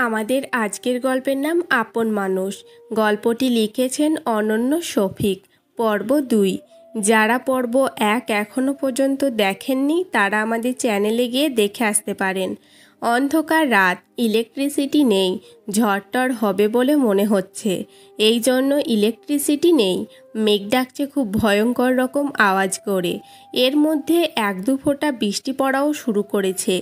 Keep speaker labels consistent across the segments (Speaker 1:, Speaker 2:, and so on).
Speaker 1: আমাদের আজকের গল্পের নাম আপন মানুষ। গল্পটি লিখেছেন অনন্য শফিক। পর্ব 2। যারা পর্ব 1 এখনও পর্যন্ত দেখেননি তারা আমাদের চ্যানেলে গিয়ে দেখে আসতে পারেন। অন্ধকার রাত, ইলেকট্রিসিটি নেই। ঝড়টর হবে বলে মনে হচ্ছে, এই জন্য ইলেকট্রিসিটি নেই। মেঘ ডাকছে খুব ভয়ঙ্কর রকম আওয়াজ করে। এর মধ্যে 1-2 ফোঁটা বৃষ্টি পড়াও শুরু করেছে।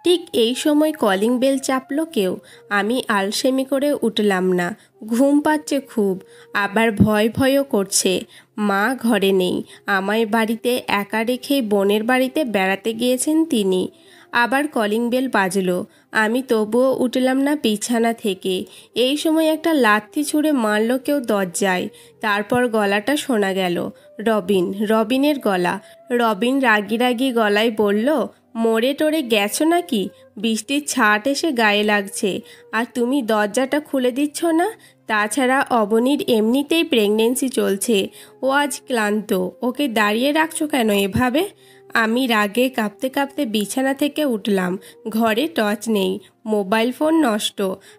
Speaker 1: ঠিক এই সময় কলিং বেল চাপলো কেউ। আমি আলসেমি করে উঠলাম না, ঘুম পাচ্ছে খুব, আবার ভয় ভয়ও করছে। মা ঘরে নেই, আমায় বাড়িতে একা রেখেই বোনের বাড়িতে বেড়াতে গিয়েছেন তিনি। আবার কলিং বেল বাজলো, আমি তবুও উঠলাম না বিছানা থেকে। এই সময় একটা লাথি ছুঁড়ে মারল কেউ দরজায়। তারপর গলাটা শোনা গেল, রবিনের গলা। রবিন রাগি রাগি গলায় বলল, মরে টরে গেছো নাকি? বৃষ্টির ছাট এসে গায়ে লাগছে, আর তুমি দরজাটা খুলে দিচ্ছ না। তাছাড়া অবনীর এমনিতেই প্রেগনেন্সি চলছে, ও আজ ক্লান্ত, ওকে দাঁড়িয়ে রাখছো কেন এভাবে? আমি রাগে কাঁপতে কাঁপতে বিছানা থেকে উঠলাম। ঘরে টর্চ নেই, মোবাইল ফোন নষ্ট।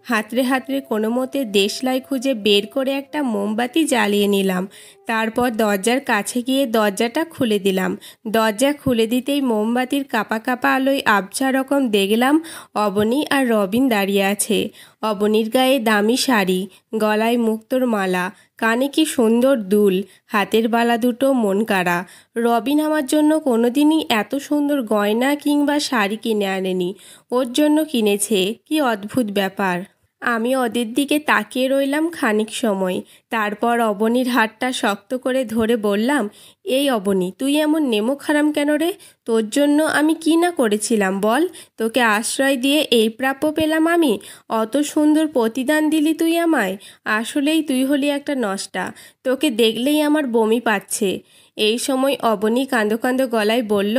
Speaker 1: হাতড়ে হাতড়ে কোনো মতে দেশলাই খুঁজে বের করে একটা মোমবাতি জ্বালিয়ে নিলাম। তারপর দরজার কাছে গিয়ে দরজাটা খুলে দিলাম। দরজা খুলে দিতেই মোমবাতির কাপা কাপা আলোয় আবছা রকম দেখলাম অবনী আর রবিন দাঁড়িয়ে আছে। অবনীর গায়ে দামি শাড়ি, গলায় মুক্তোর মালা, কানে কি সুন্দর দুল, হাতের বালা দুটো মন কাড়া। রবিন আমার জন্য কোনোদিনই এত সুন্দর গয়না কিংবা শাড়ি কিনে আনেনি, ওর জন্য কিনেছে। কি অদ্ভুত ব্যাপার। আমি ওদের দিকে তাকিয়ে রইলাম খানিক সময়। তারপর অবনীর হাতটা শক্ত করে ধরে বললাম, এই অবনী, তুই এমন নেমোখারাম কেন রে? তোর জন্য আমি কি না করেছিলাম বল? তোকে আশ্রয় দিয়ে এই প্রাপ্য পেলাম আমি। অত সুন্দর প্রতিদান দিলি তুই আমায়। আসলেই তুই হলি একটা নষ্টা, তোকে দেখলেই আমার বমি পাচ্ছে। এই সময় অবনী কাঁদো কাঁদো গলায় বলল,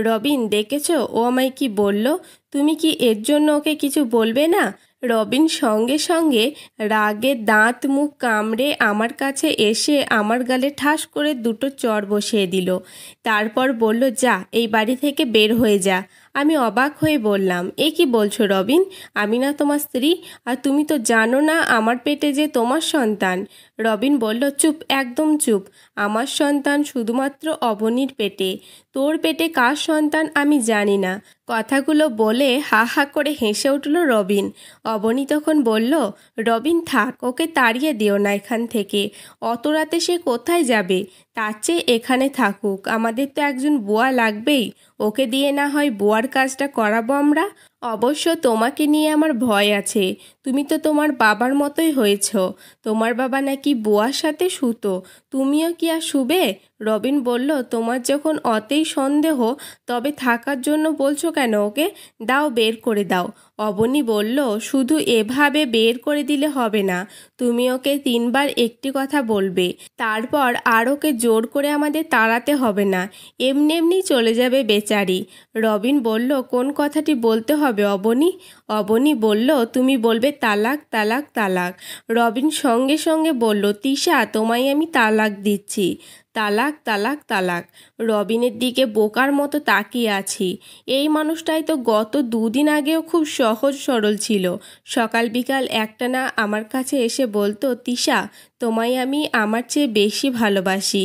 Speaker 1: রবিন দেখেছো ও আমায় কি বলল? তুমি কি এর জন্য ওকে কিছু বলবে না? রবিন সঙ্গে সঙ্গে রাগে দাঁত মুখ কামড়ে আমার কাছে এসে আমার গালে ঠাস করে 2টো চড় বসিয়ে দিল। তারপর বলল, যা, এই বাড়ি থেকে বের হয়ে যা। আমি অবাক হয়ে বললাম, এ কি বলছো রবিন? আমি না তোমার স্ত্রী? আর তুমি তো জানো না আমার পেটে যে তোমার সন্তান। রবিন বলল, চুপ, একদম চুপ। আমার সন্তান শুধুমাত্র অবনীর পেটে, তোর পেটে কার সন্তান আমি জানি না। কথাগুলো বলে হা হা করে হেসে উঠল রবিন। অবনী তখন বলল, রবিন থাক, ওকে তাড়িয়ে দিও না এখান থেকে। অত রাতে সে কোথায় যাবে? তার চেয়ে এখানে থাকুক, আমাদের তো একজন বুয়া লাগবেই। ওকে দিয়ে না হয় বুয়ার কাজটা করাবো আমরা। অবশ্য তোমাকে নিয়ে আমার ভয় আছে, তুমি তো তোমার বাবার মতোই হয়েছ। তোমার বাবা নাকি বুয়ার সাথে শুতো, তুমিও কি আর শুবে? রবিন বলল, তোমার যখন অতই সন্দেহ তবে থাকার জন্য বলছো কেন ওকে? দাও, বের করে দাও। অবনী বলল, শুধু এভাবে বের করে দিলে হবে না, তুমি ওকে 3 বার একটি কথা বলবে, তারপর আর ওকে জোর করে আমাদের তাড়াতে হবে না, এমনি এমনি চলে যাবে বেচারি। রবিন বলল, কোন কথাটি বলতে হবে অবনী? অবনী বলল, তুমি বলবে তালাক তালাক তালাক। রবিন সঙ্গে সঙ্গে বলল, তিশা, তোমায় আমি তালাক দিচ্ছি। তালাক তালাক তালাক। রবিনের দিকে বোকার মতো তাকিয়ে আছি। এই মানুষটাই তো গত 2 দিন আগেও খুব সহজ সরল ছিল। সকাল বিকাল একটানা আমার কাছে এসে বলতো, তিশা, তোমায় আমি আমার চেয়ে বেশি ভালোবাসি।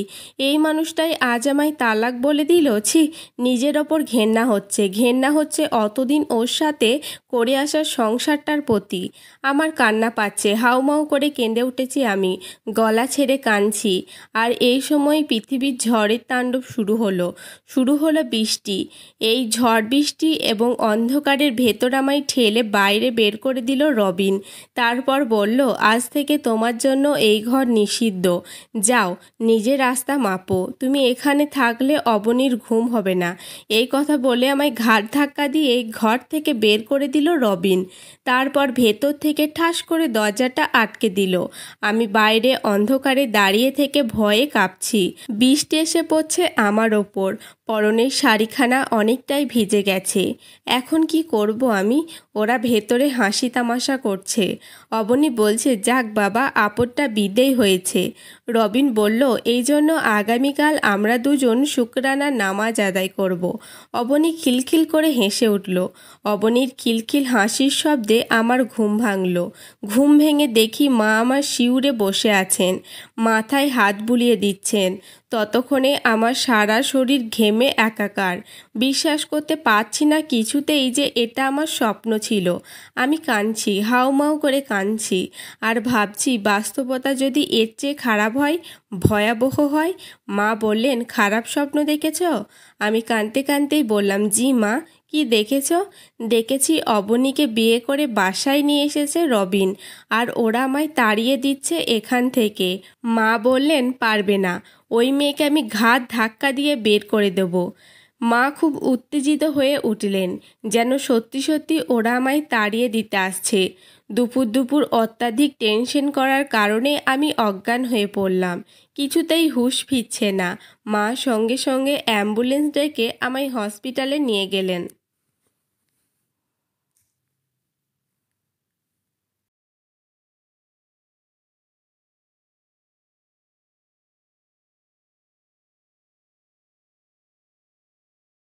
Speaker 1: এই মানুষটাই আজ আমায় তালাক বলে দিল। ছি, নিজের ওপর ঘেন্না হচ্ছে অতদিন ওর সাথে করে আসা সংসারটার প্রতি। আমার কান্না পাচ্ছে, হাউমাউ করে কেঁদে উঠেছি আমি, গলা ছেড়ে কাঁদছি। আর এই সময় পৃথিবীর ঝড়ের তাণ্ডব শুরু হলো বৃষ্টি। এই ঝড় বৃষ্টি এবং অন্ধকারের ভেতর আমায় ঠেলে বাইরে বের করে দিল রবিন। তারপর বলল, আজ থেকে তোমার জন্য এই ঘর নিষিদ্ধ। যাও, নিজের রাস্তা মাপো। তুমি এখানে থাকলে অবনীর ঘুম হবে না। এই কথা বলে আমায় ঘাড় ধাক্কা দিয়ে ঘর থেকে বের করে দিল রবিন। তারপর ভেতর থেকে ঠাস করে দরজাটা আটকে দিল। আমি বাইরে অন্ধকারে দাঁড়িয়ে থেকে ভয়ে কাঁপছি। বৃষ্টি এসে পড়ছে আমার ওপর, পরনের শাড়িখানা অনেকটাই ভিজে গেছে। এখন কি করব আমি? ওরা ভেতরে হাসি তামাশা করছে। অবনী বলছে, যাক বাবা, আপদটা বিদেয় হয়েছে। রবিন বলল, এই জন্য আগামীকাল আমরা দুজন শুকরানার নামাজ আদায় করব। অবনী খিলখিল করে হেসে উঠল। অবনীর খিলখিল হাসির শব্দে আমার ঘুম ভাঙল। ঘুম ভেঙে দেখি মা আমার শিউরে বসে আছেন, মাথায় হাত বুলিয়ে দিচ্ছেন। ততক্ষণে আমার সারা শরীর ঘেমে একাকার। বিশ্বাস করতে পারছি না কিছুতেই যে এটা আমার স্বপ্ন ছিল। আমি কাঁদছি, হাউমাউ করে কাঁদছি, আর ভাবছি বাস্তবতা যদি এর চেয়ে খারাপ হয়, ভয়াবহ হয়। মা বললেন, খারাপ স্বপ্ন দেখেছ? আমি কাঁদতে কাঁদতেই বললাম, জি মা। কি দেখেছ? দেখেছি অবনীকে বিয়ে করে বাসায় নিয়ে এসেছে রবিন, আর ওরা আমায় তাড়িয়ে দিচ্ছে এখান থেকে। মা বললেন, পারবে না, ওই মেয়েকে আমি ঘাত ধাক্কা দিয়ে বের করে দেব। মা খুব উত্তেজিত হয়ে উঠলেন, যেন সত্যি সত্যি ওরা আমায় তাড়িয়ে দিতে আসছে। দুপুর দুপুর অত্যাধিক টেনশন করার কারণে আমি অজ্ঞান হয়ে পড়লাম। কিছুতেই হুঁশ ফিরছে না। মা সঙ্গে সঙ্গে অ্যাম্বুলেন্স ডেকে আমায় হসপিটালে নিয়ে গেলেন।